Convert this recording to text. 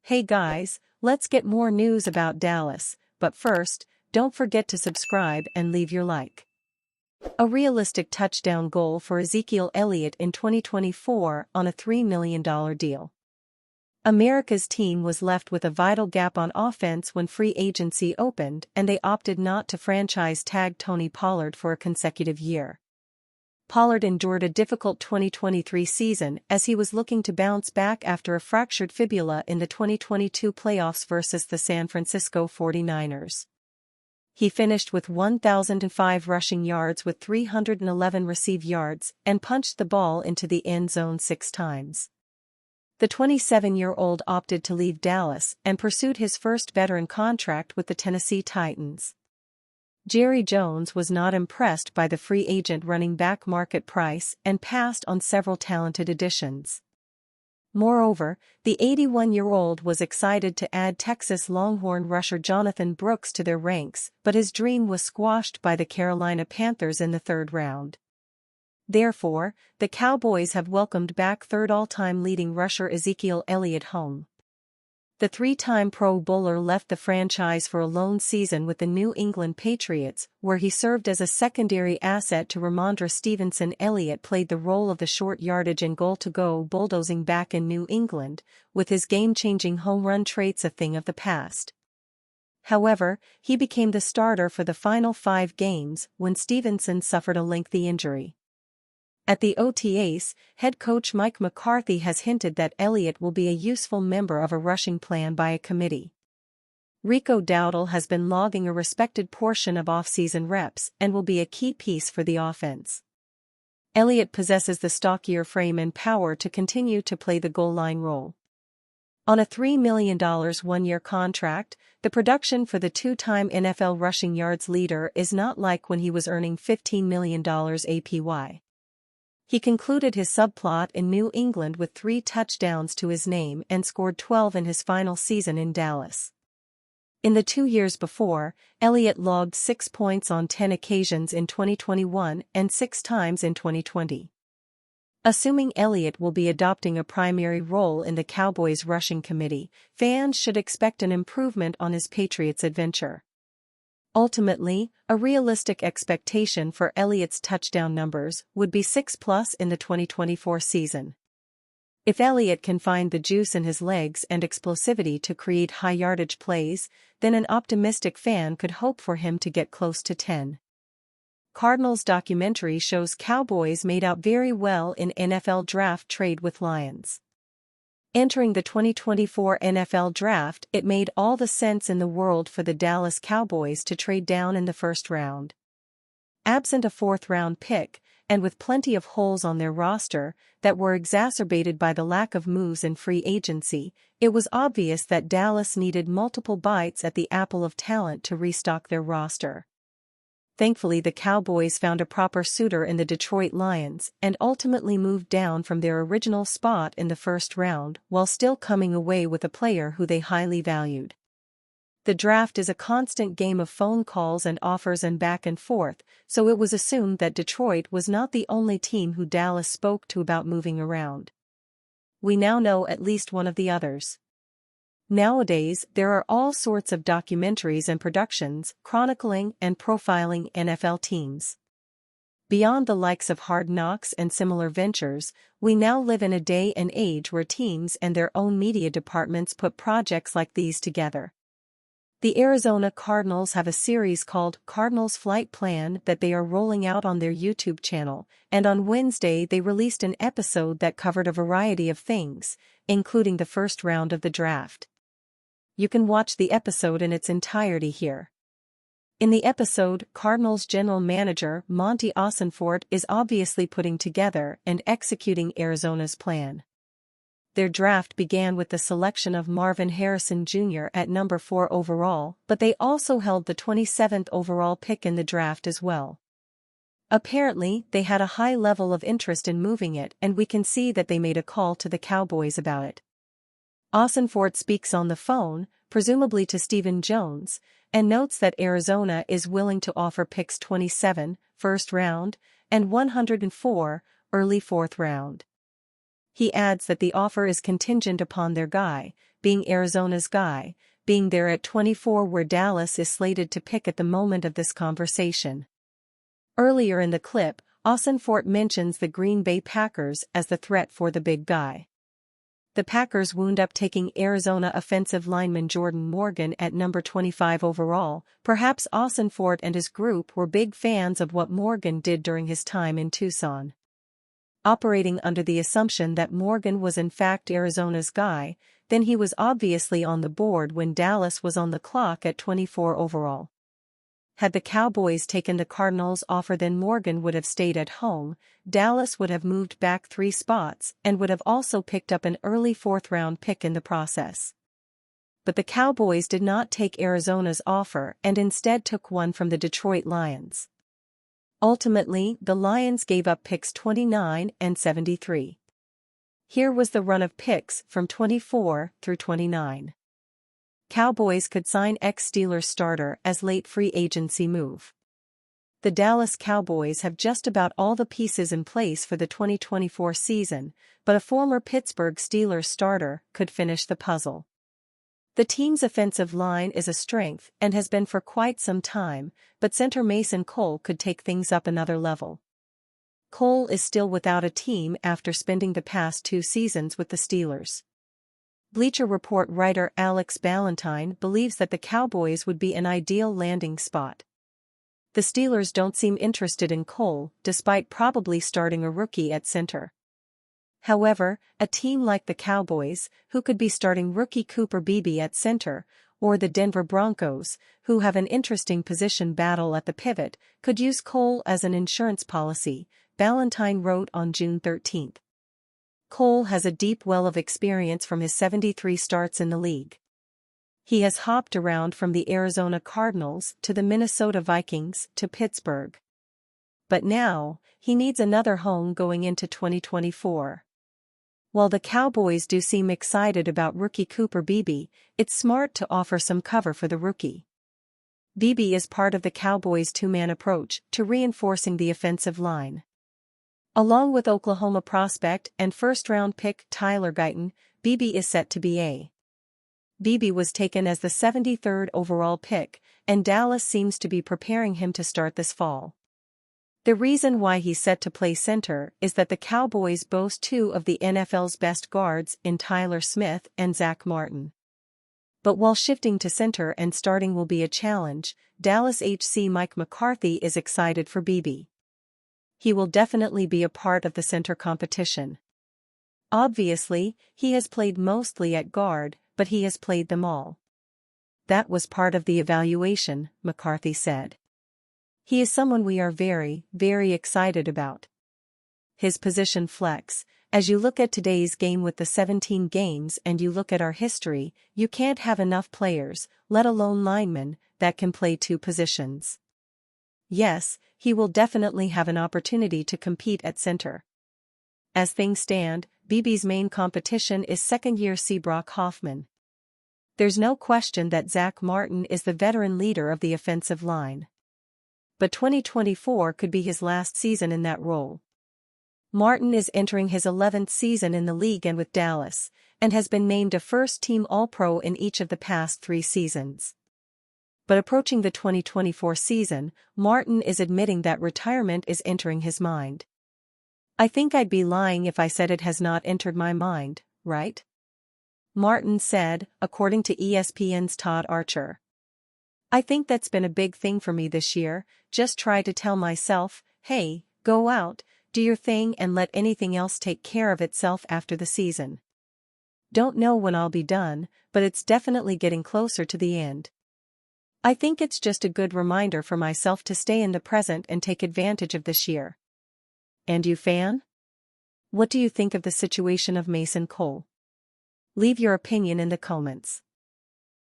Hey guys, let's get more news about Dallas, but first, don't forget to subscribe and leave your like. A realistic touchdown goal for Ezekiel Elliott in 2024 on a $3 million deal. America's team was left with a vital gap on offense when free agency opened, and they opted not to franchise tag Tony Pollard for a consecutive year. Pollard endured a difficult 2023 season as he was looking to bounce back after a fractured fibula in the 2022 playoffs versus the San Francisco 49ers. He finished with 1,005 rushing yards with 311 receive yards and punched the ball into the end zone 6 times. The 27-year-old opted to leave Dallas and pursued his first veteran contract with the Tennessee Titans. Jerry Jones was not impressed by the free agent running back market price and passed on several talented additions. Moreover, the 81-year-old was excited to add Texas Longhorn rusher Jonathan Brooks to their ranks, but his dream was squashed by the Carolina Panthers in the 3rd round. Therefore, the Cowboys have welcomed back third all-time leading rusher Ezekiel Elliott home. The 3-time Pro Bowler left the franchise for a lone season with the New England Patriots, where he served as a secondary asset to Ramondre Stevenson. Elliott played the role of the short yardage and goal-to-go bulldozing back in New England, with his game-changing home run traits a thing of the past. However, he became the starter for the final 5 games when Stevenson suffered a lengthy injury. At the OTAs, head coach Mike McCarthy has hinted that Elliott will be a useful member of a rushing plan by a committee. Rico Dowdle has been logging a respected portion of off-season reps and will be a key piece for the offense. Elliott possesses the stockier frame and power to continue to play the goal line role. On a $3 million one-year contract, the production for the 2-time NFL rushing yards leader is not like when he was earning $15 million APY. He concluded his subplot in New England with 3 touchdowns to his name and scored 12 in his final season in Dallas. In the 2 years before, Elliott logged 6 points on 10 occasions in 2021 and 6 times in 2020. Assuming Elliott will be adopting a primary role in the Cowboys' rushing committee, fans should expect an improvement on his Patriots adventure. Ultimately, a realistic expectation for Elliott's touchdown numbers would be 6+ in the 2024 season. If Elliott can find the juice in his legs and explosivity to create high-yardage plays, then an optimistic fan could hope for him to get close to 10. Cardinals documentary shows Cowboys made out very well in NFL draft trade with Lions. Entering the 2024 NFL Draft, it made all the sense in the world for the Dallas Cowboys to trade down in the 1st round. Absent a 4th-round pick, and with plenty of holes on their roster that were exacerbated by the lack of moves in free agency, it was obvious that Dallas needed multiple bites at the apple of talent to restock their roster. Thankfully, the Cowboys found a proper suitor in the Detroit Lions and ultimately moved down from their original spot in the 1st round while still coming away with a player who they highly valued. The draft is a constant game of phone calls and offers and back and forth, so it was assumed that Detroit was not the only team who Dallas spoke to about moving around. We now know at least one of the others. Nowadays, there are all sorts of documentaries and productions chronicling and profiling NFL teams. Beyond the likes of Hard Knocks and similar ventures, we now live in a day and age where teams and their own media departments put projects like these together. The Arizona Cardinals have a series called Cardinals Flight Plan that they are rolling out on their YouTube channel, and on Wednesday they released an episode that covered a variety of things, including the 1st round of the draft. You can watch the episode in its entirety here. In the episode, Cardinals general manager Monty Ossenfort is obviously putting together and executing Arizona's plan. Their draft began with the selection of Marvin Harrison Jr. at number 4 overall, but they also held the 27th overall pick in the draft as well. Apparently, they had a high level of interest in moving it, and we can see that they made a call to the Cowboys about it. Ossenfort speaks on the phone, presumably to Stephen Jones, and notes that Arizona is willing to offer picks 27, 1st round, and 104, early 4th round. He adds that the offer is contingent upon their guy, being Arizona's guy, being there at 24 where Dallas is slated to pick at the moment of this conversation. Earlier in the clip, Ossenfort mentions the Green Bay Packers as the threat for the big guy. The Packers wound up taking Arizona offensive lineman Jordan Morgan at number 25 overall. Perhaps Ossenfort and his group were big fans of what Morgan did during his time in Tucson. Operating under the assumption that Morgan was in fact Arizona's guy, then he was obviously on the board when Dallas was on the clock at 24 overall. Had the Cowboys taken the Cardinals' offer, then Morgan would have stayed at home. Dallas would have moved back 3 spots and would have also picked up an early 4th-round pick in the process. But the Cowboys did not take Arizona's offer and instead took one from the Detroit Lions. Ultimately, the Lions gave up picks 29 and 73. Here was the run of picks from 24 through 29. Cowboys could sign ex-Steelers starter as late free agency move. The Dallas Cowboys have just about all the pieces in place for the 2024 season, but a former Pittsburgh Steelers starter could finish the puzzle. The team's offensive line is a strength and has been for quite some time, but center Mason Cole could take things up another level. Cole is still without a team after spending the past 2 seasons with the Steelers. Bleacher Report writer Alex Ballantyne believes that the Cowboys would be an ideal landing spot. The Steelers don't seem interested in Cole, despite probably starting a rookie at center. However, a team like the Cowboys, who could be starting rookie Cooper Beebe at center, or the Denver Broncos, who have an interesting position battle at the pivot, could use Cole as an insurance policy, Ballantyne wrote on June 13. Cole has a deep well of experience from his 73 starts in the league. He has hopped around from the Arizona Cardinals to the Minnesota Vikings to Pittsburgh. But now, he needs another home going into 2024. While the Cowboys do seem excited about rookie Cooper Beebe, it's smart to offer some cover for the rookie. Beebe is part of the Cowboys' 2-man approach to reinforcing the offensive line. Along with Oklahoma prospect and first-round pick Tyler Guyton, Beebe is set to be a. Beebe was taken as the 73rd overall pick, and Dallas seems to be preparing him to start this fall. The reason why he's set to play center is that the Cowboys boast 2 of the NFL's best guards in Tyler Smith and Zach Martin. But while shifting to center and starting will be a challenge, Dallas HC Mike McCarthy is excited for Beebe. He will definitely be a part of the center competition. Obviously, he has played mostly at guard, but he has played them all. That was part of the evaluation, McCarthy said. He is someone we are very, very excited about. His position flex, as you look at today's game with the 17 games and you look at our history, you can't have enough players, let alone linemen, that can play 2 positions. Yes, he will definitely have an opportunity to compete at center. As things stand, Beebe's main competition is second-year Brock Hoffman. There's no question that Zach Martin is the veteran leader of the offensive line. But 2024 could be his last season in that role. Martin is entering his 11th season in the league and with Dallas, and has been named a first-team All-Pro in each of the past 3 seasons. But approaching the 2024 season, Martin is admitting that retirement is entering his mind. I think I'd be lying if I said it has not entered my mind, right? Martin said, according to ESPN's Todd Archer. I think that's been a big thing for me this year, just try to tell myself, hey, go out, do your thing and let anything else take care of itself after the season. Don't know when I'll be done, but it's definitely getting closer to the end. I think it's just a good reminder for myself to stay in the present and take advantage of this year. And you, fan? What do you think of the situation of Mason Cole? Leave your opinion in the comments.